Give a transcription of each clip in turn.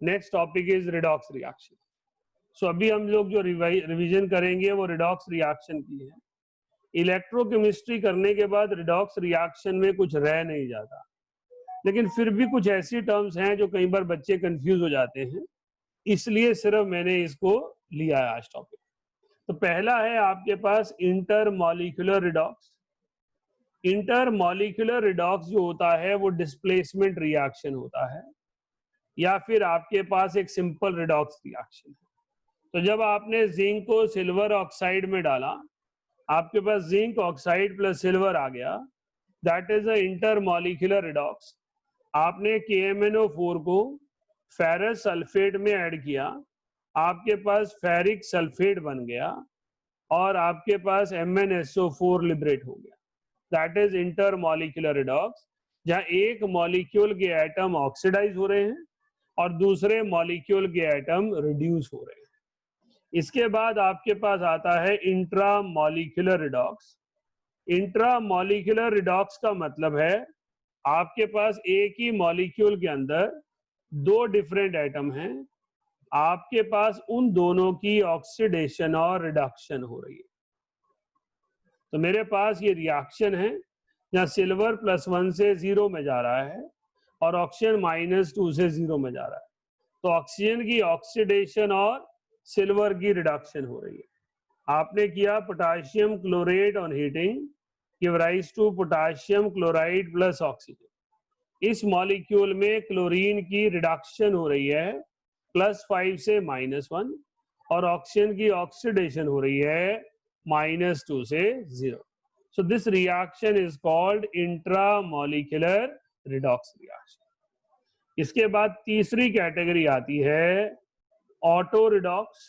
Next topic is redox reaction. So अभी हम लोग जो रिवीजन करेंगे वो रिडॉक्स रिएक्शन की है। इलेक्ट्रोकेमिस्ट्री करने के बाद रिडॉक्स रिएक्शन में कुछ रह नहीं जाता, लेकिन फिर भी कुछ ऐसी टर्म्स हैं जो कई बार बच्चे कंफ्यूज हो जाते हैं, इसलिए सिर्फ मैंने इसको लिया है आज टॉपिक। तो पहला है आपके पास इंटरमॉलिक्यूलर रिडॉक्स। इंटरमॉलिक्यूलर रिडॉक्स जो होता है वो डिस्प्लेसमेंट रिएक्शन होता है, या फिर आपके पास एक सिंपल रिडॉक्स रिएक्शन है। तो जब आपने जिंक को सिल्वर ऑक्साइड में डाला, आपके पास जिंक ऑक्साइड प्लस सिल्वर आ गया, that is a intermolecular redox. आपने KMnO4 को फेरस सल्फेट में ऐड किया, आपके पास फेरिक सल्फेट बन गया और आपके पास MnSO4 लिबरेट हो गया। दैट इज इंटरमॉलिक्यूलर रिडॉक्स, जहां एक मॉलिक्यूल के एटम ऑक्सीडाइज हो रहे हैं और दूसरे मॉलिक्यूल के एटम रिड्यूस हो रहे हैं। इसके बाद आपके पास आता है इंट्रामॉलिक्यूलर रिडॉक्स। इंट्रामॉलिक्यूलर रिडॉक्स का मतलब है आपके पास एक ही मॉलिक्यूल के अंदर दो डिफरेंट एटम हैं, आपके पास उन दोनों की ऑक्सीडेशन और रिडक्शन हो रही है। तो मेरे पास ये रिएक्शन है जहां सिल्वर +1 से 0 में जा रहा है और ऑक्सीजन -2 से 0 में जा रहा है। तो ऑक्सीजन की ऑक्सीडेशन और सिल्वर की रिडक्शन हो रही है। आपने किया potassium chlorate on heating give rise to potassium chloride plus oxygen. इस मॉलिक्यूल में क्लोरीन की रिडक्शन हो रही है +5 से -1 और ऑक्सीजन की ऑक्सीडेशन हो रही है -2 से 0। So this reaction is called intramolecular redox reaction। इसके बाद तीसरी कैटेगरी आती है ऑटो रिडॉक्स,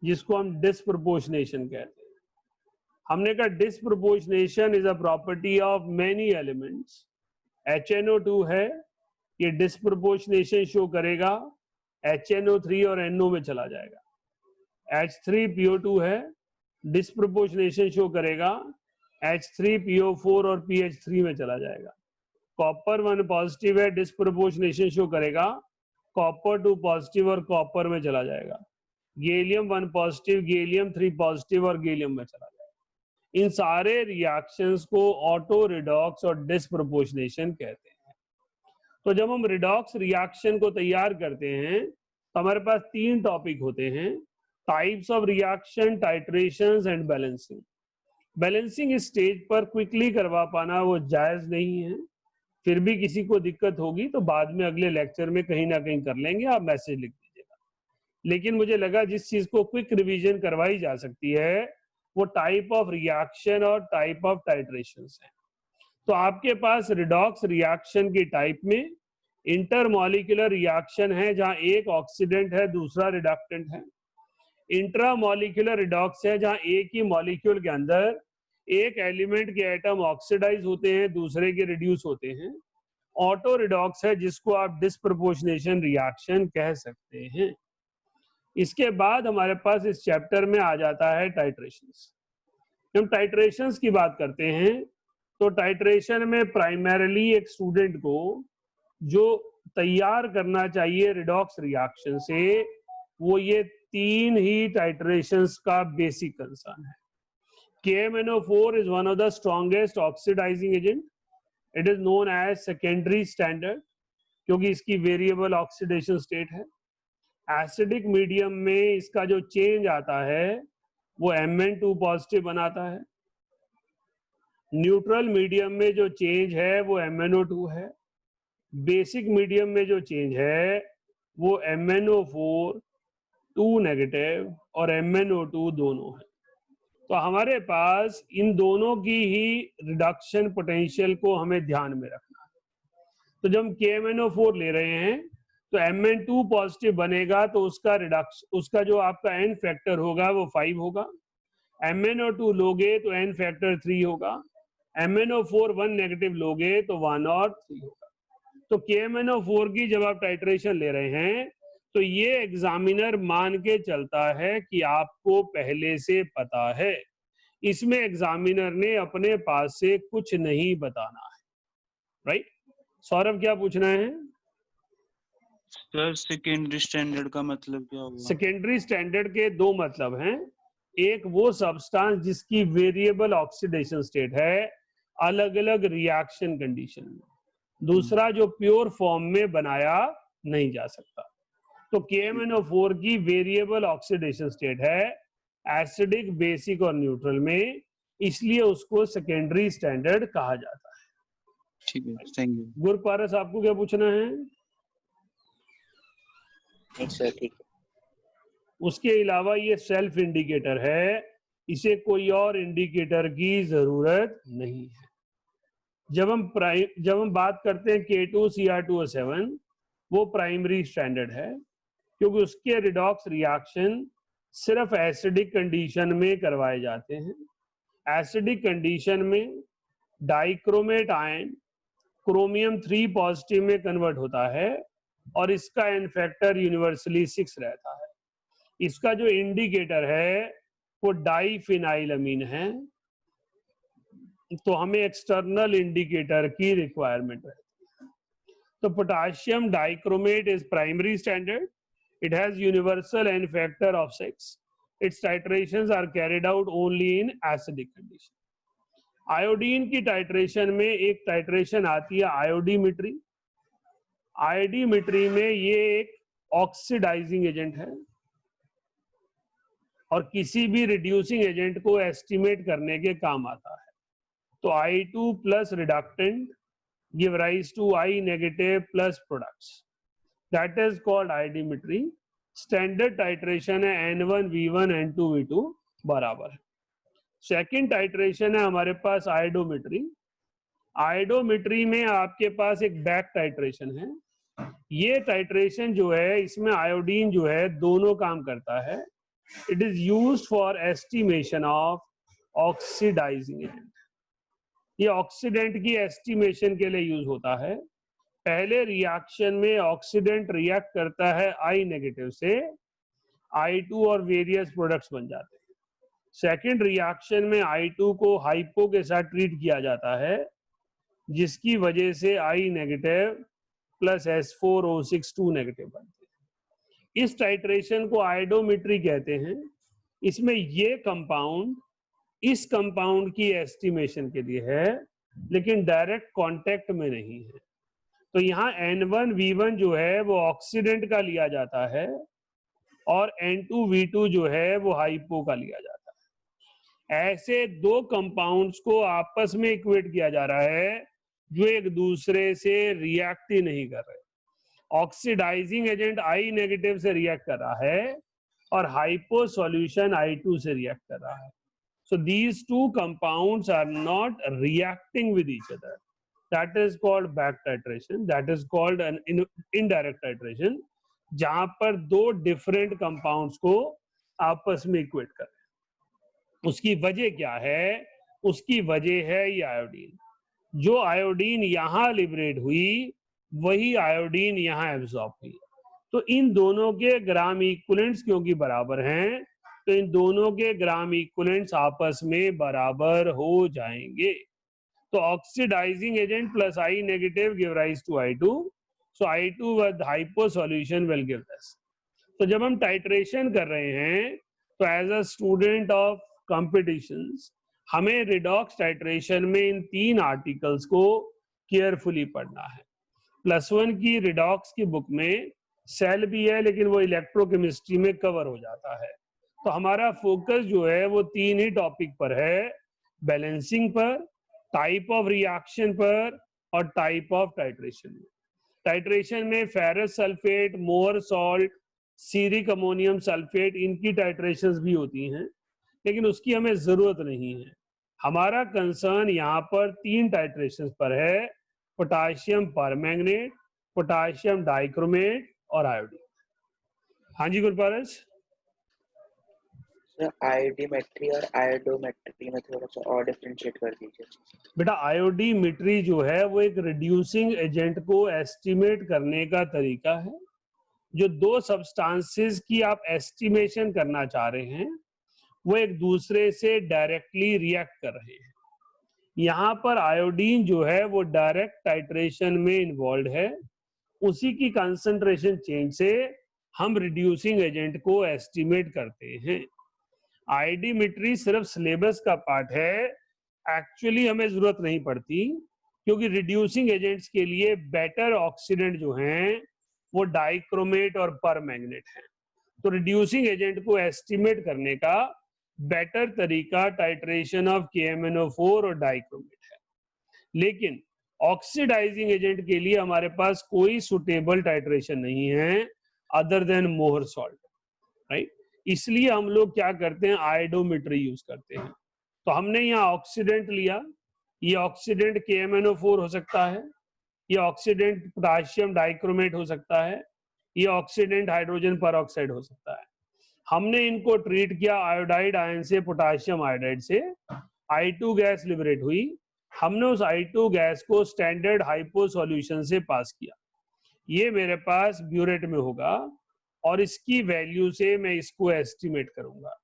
जिसको हम डिस्प्रोपोर्शनेशन कहते हैं। हमने कहा disproportionation is a property of many elements. HNO2 है, ये डिस्प्रोपोर्शनेशन शो करेगा, HNO3 और NO में चला जाएगा। H3PO2 है, डिस्प्रोपोर्शनेशन शो करेगा, H3PO4 और PH3 में चला जाएगा। कॉपर 1 पॉजिटिव है, डिस्प्रोपोर्शनेशन शो करेगा, कॉपर 2 पॉजिटिव और कॉपर में चला जाएगा। गैलियम 1 पॉजिटिव, गैलियम 3 पॉजिटिव और गैलियम में चला जाएगा। इन सारे रिएक्शंस को ऑटो रिडॉक्स और डिस्प्रोपोर्शनेशन कहते हैं। तो जब हम रिडॉक्स रिएक्शन को तैयार करते हैं तो हमारे पास 3 टॉपिक होते हैं: types of reaction, titrations and balancing. Balancing इस स्टेज पर क्विकली करवा पाना वो जायज नहीं है, फिर भी किसी को दिक्कत होगी तो बाद में अगले लेक्चर में कहीं ना कहीं कर लेंगे, आप मैसेज लिख दीजिएगा। लेकिन मुझे लगा जिस चीज को क्विक रिवीजन करवाई जा सकती है वो टाइप ऑफ रिएक्शन और टाइप ऑफ टाइट्रेशंस है। तो आपके पास रिडॉक्स रिएक्शन की टाइप में इंटरमॉलिक्यूलर रिएक्शन है जहां एक ऑक्सीडेंट है दूसरा रिडक्टेंट है। इंट्रामॉलिक्यूलर रिडॉक्स है जहां एक ही मॉलिक्यूल के अंदर एक एलिमेंट के एटम ऑक्सीडाइज होते हैं दूसरे के रिड्यूस होते हैं। ऑटो रिडॉक्स है जिसको आप डिस्प्रोपोर्शनेशन रिएक्शन कह सकते हैं। इसके बाद हमारे पास इस चैप्टर में आ जाता है टाइट्रेशंस। हम टाइट्रेशंस की बात करते हैं तो टाइट्रेशन में प्राइमरीली एक स्टूडेंट को जो तैयार करना चाहिए रिडॉक्स रिएक्शन से वो ये 3 ही टाइट्रेशंस का बेसिक कंसर्न है। KMnO4 is one of the strongest oxidizing agent. It is known as secondary standard क्योंकि इसकी वेरिएबल ऑक्सीडेशन स्टेट है। एसिडिक मीडियम में इसका जो चेंज आता है वो Mn2 पॉजिटिव बनाता है। न्यूट्रल मीडियम में जो चेंज है वो MnO2 है। बेसिक मीडियम में जो चेंज है वो MnO4 2 नेगेटिव और MnO2 दोनों है। तो हमारे पास इन दोनों की ही रिडक्शन पोटेंशियल को हमें ध्यान में रखना है। तो जब हम KMnO4 ले रहे हैं तो Mn2 पॉजिटिव बनेगा तो उसका जो आपका N फैक्टर होगा वो 5 होगा। MnO2 लोगे तो N फैक्टर 3 होगा। MnO4 1 नेगेटिव लोगे तो 1 और 3 होगा। तो KMnO4 की जब आप टाइट्रेशन ले रहे हैं तो ये एग्जामिनर मान के चलता है कि आपको पहले से पता है, इसमें एग्जामिनर ने अपने पास से कुछ नहीं बताना है। राइट? सौरभ क्या पूछना है? सर सेकेंडरी स्टैंडर्ड का मतलब क्या हुआ? सेकेंडरी स्टैंडर्ड के दो मतलब हैं, एक वो सब्सटेंस जिसकी वेरिएबल ऑक्सीडेशन स्टेट है अलग अलग रिएक्शन कंडीशन में, दूसरा जो प्योर फॉर्म में बनाया नहीं जा सकता। तो KMnO4 की वेरिएबल ऑक्सीडेशन स्टेट है एसिडिक, बेसिक और न्यूट्रल में, इसलिए उसको सेकेंडरी स्टैंडर्ड कहा जाता है। ठीक है, थैंक यू। गुरपारस आपको क्या पूछना है? नहीं सर, ठीक है। उसके अलावा ये सेल्फ इंडिकेटर है, इसे कोई और इंडिकेटर की जरूरत नहीं है। जब हम बात करते हैं K2Cr2O7, वो प्राइमरी स्टैंडर्ड है क्योंकि उसके रिडॉक्स रिएक्शन सिर्फ एसिडिक कंडीशन में करवाए जाते हैं। एसिडिक कंडीशन में डाइक्रोमेट आयन क्रोमियम 3 पॉजिटिव में कन्वर्ट होता है और इसका एन फैक्टर यूनिवर्सली 6 रहता है। इसका जो इंडिकेटर है वो डाइफिनाइलअमीन है, तो हमें एक्सटर्नल इंडिकेटर की रिक्वायरमेंट है। तो potassium dichromate is primary standard, it has universal n factor of 6, its titrations are carried out only in acidic condition। Iodine की टाइट्रेशन में एक टाइट्रेशन आती है आयोडीमेट्री। आयोडीमेट्री में ये एक ऑक्सीडाइजिंग एजेंट है और किसी भी रिड्यूसिंग एजेंट को एस्टिमेट करने के काम आता है। तो I2 plus reductant give rise to I negative plus products, that is called iodometry. Standard titration है N1V1 N2V2 बराबर है। सेकेंड टाइट्रेशन है हमारे पास आयोडोमेट्री। आयोडोमेट्री में आपके पास एक बैक टाइट्रेशन है। ये टाइट्रेशन जो है इसमें आयोडीन जो है दोनों काम करता है। It is used for estimation of oxidising agent. ये ऑक्सीडेंट की एस्टिमेशन के लिए यूज होता है। पहले रिएक्शन में ऑक्सीडेंट रिएक्ट करता है I नेगेटिव से, I2 और वेरियस प्रोडक्ट्स बन जाते हैं। सेकेंड रिएक्शन में I2 को हाइपो के साथ ट्रीट किया जाता है, जिसकी वजह से I negative plus H4O6 2 negative बनते हैं। इस टाइट्रेशन को आयोडोमेट्री कहते हैं। इसमें ये कंपाउंड इस कंपाउंड की एस्टिमेशन के लिए है, लेकिन डायरेक्ट कांटेक्ट में नहीं है। तो यहाँ N1V1 जो है वो ऑक्सीडेंट का लिया जाता है और N2V2 जो है वो हाइपो का लिया जाता है। ऐसे दो कंपाउंड्स को आपस में इक्वेट किया जा रहा है जो एक दूसरे से रिएक्ट ही नहीं कर रहे। ऑक्सीडाइजिंग एजेंट I नेगेटिव से रिएक्ट कर रहा है और हाइपो सॉल्यूशन I2 से रिएक्ट कर रहा है। So these two compounds are not reacting with each other. That is called back titration. That is called an indirect titration, जहां पर दो डिफरेंट कंपाउंड्स को आपस में इक्वेट कर रहे हैं। उसकी वजह क्या है? उसकी वजह है ये आयोडीन। जो आयोडीन यहां लिबरेट हुई वही आयोडीन यहां एब्जॉर्ब हुई। तो इन दोनों के ग्राम इक्विवेलेंट्स क्योंकि बराबर हैं, तो इन दोनों के ग्राम इक्विवेलेंट्स आपस में बराबर हो जाएंगे। तो oxidising agent plus I negative give rise to I2, so I2 with hypo solution will give this. तो जब हम टाइट्रेशन कर रहे हैं तो as a student of competitions हमें रिडॉक्स टाइट्रेशन में इन तीन आर्टिकल्स को केयरफुली पढ़ना है। +1 की रिडॉक्स की बुक में सेल भी है, लेकिन वो इलेक्ट्रोकेमिस्ट्री में कवर हो जाता है। तो हमारा फोकस जो है वो तीन ही टॉपिक पर है, बैलेंसिंग पर, टाइप ऑफ रिएक्शन पर और टाइप ऑफ टाइट्रेशन में। टाइट्रेशन में ferrous sulphate, Mohr salt, ceric ammonium sulphate, इनकी टाइट्रेशंस भी होती हैं, लेकिन उसकी हमें जरूरत नहीं है। हमारा कंसर्न यहाँ पर तीन टाइट्रेशंस पर है, पोटाशियम परमैंगनेट, पोटाशियम डाइक्रोमेट और आयोडीन। हाँ जी गुरपारस। सर आयोडीमेट्री और आयोडोमेट्री में थोड़ा सा और डिफरेंशिएट कर दीजिए। बेटा आयोडीमेट्री जो है वो एक रिड्यूसिंग एजेंट को एस्टिमेट करने का तरीका है। जो दो सब्सटेंसेस की आप एस्टिमेशन करना चाह रहे हैं वो एक दूसरे से डायरेक्टली रिएक्ट कर रहे हैं। यहाँ पर आयोडीन जो है वो डायरेक्ट टाइट्रेशन में इन्वॉल्व है, उसी की कंसंट्रेशन चेंज से हम रिड्यूसिंग एजेंट को एस्टिमेट करते हैं। आइडियोमेट्री सिर्फ सिलेबस का पार्ट है, एक्चुअली हमें जरूरत नहीं पड़ती, क्योंकि रिड्यूसिंग एजेंट्स के लिए बेटर ऑक्सीडेंट जो हैं वो डाइक्रोमेट और परमैंगनेट हैं। तो रिड्यूसिंग एजेंट को एस्टिमेट करने का बेटर तरीका टाइट्रेशन ऑफ KMnO4 और डाइक्रोमेट है। लेकिन ऑक्सीडाइजिंग एजेंट के लिए हमारे पास कोई सुटेबल टाइट्रेशन नहीं है अदर देन मोहर सॉल्ट, राइट। इसलिए हम लोग क्या करते हैं, आयोडोमेट्री यूज करते हैं। तो हमने यहाँ ऑक्सीडेंट लिया, ये ऑक्सीडेंट KMnO4 हो सकता है, ये ऑक्सीडेंट पोटाशियम डाइक्रोमेट हो सकता है, ये ऑक्सीडेंट हाइड्रोजन परऑक्साइड हो सकता है। हमने इनको ट्रीट किया आयोडाइड आयन से, पोटाशियम आयोडाइड से, I2 गैस लिबरेट हुई। हमने उस I2 गैस को स्टैंडर्ड हाइपो सॉल्यूशन से पास किया। ये मेरे पास ब्यूरेट में होगा और इसकी वैल्यू से मैं इसको एस्टिमेट करूंगा।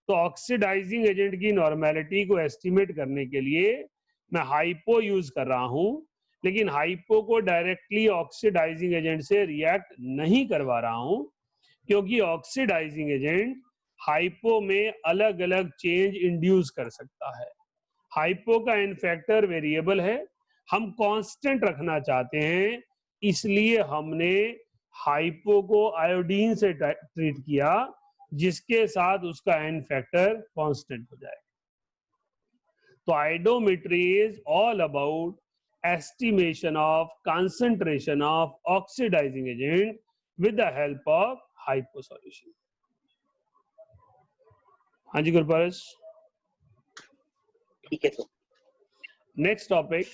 तो ऑक्सीडाइजिंग एजेंट की नॉर्मेलिटी को एस्टिमेट करने के लिए मैं हाइपो यूज कर रहा हूं, लेकिन हाइपो को डायरेक्टली ऑक्सीडाइजिंग एजेंट से रिएक्ट नहीं करवा रहा हूं, क्योंकि ऑक्सीडाइजिंग एजेंट हाइपो में अलग अलग चेंज इंड्यूस कर सकता है। हाइपो का एन फैक्टर वेरिएबल है, हम कांस्टेंट रखना चाहते हैं, इसलिए हमने हाइपो को आयोडीन से ट्रीट किया, जिसके साथ उसका एन फैक्टर कांस्टेंट हो जाए। तो iodometry is all about estimation of concentration of oxidizing agent with the help of hypo solution. हाँ जी गुरपारस, ठीक है सर। Next topic